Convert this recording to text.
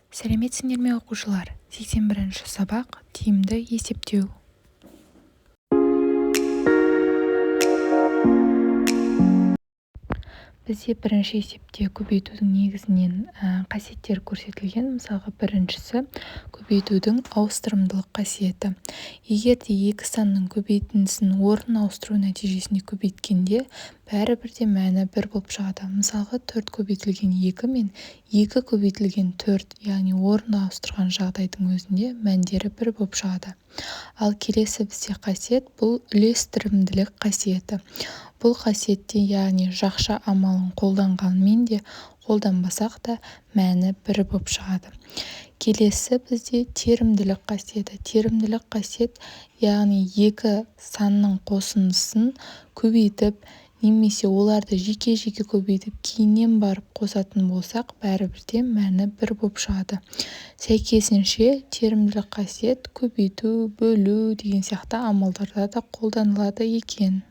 сәлеметсіңдер ме оқушылар? 81-ші сабақ тиімді есептеу. Бізде бірінші есепте көбейтудің негізінен қасиеттер көрсетілген. Мысалға біріншісі көбейтудің ауыстырымдылық қасиеті. Егер де екі санның көбейтіндісін орын ауыстыру нәтижесінде көбейткенде бәрібір де мәні 1 болып шығады. Мысалға 4 көбейтілген 2 мен 2 көбейтілген 4, яғни орын ауыстырған жағдайдың өзінде мәндері 1 болып шығады. Ал келесі бізде қасиет бұл үлестірімділік қасиеті. Бұл қасиетте, яғни жақша амалын қолданғанмен де қолданбасақ та мәні 1 болып шығады. Келесі бізде терімділік қасиеті. Терімділік қасиет, яғни екі санның қосындысын көбейтіп, немесе оларды жеке-жеке көбейтіп, кейіннен барып қосатын болсақ, бәрібір де мәні 1 болып шығады. Сәйкесінше терімділік қасиет көбейту, бөлу деген сияқты амалдарда да қолданылады екен.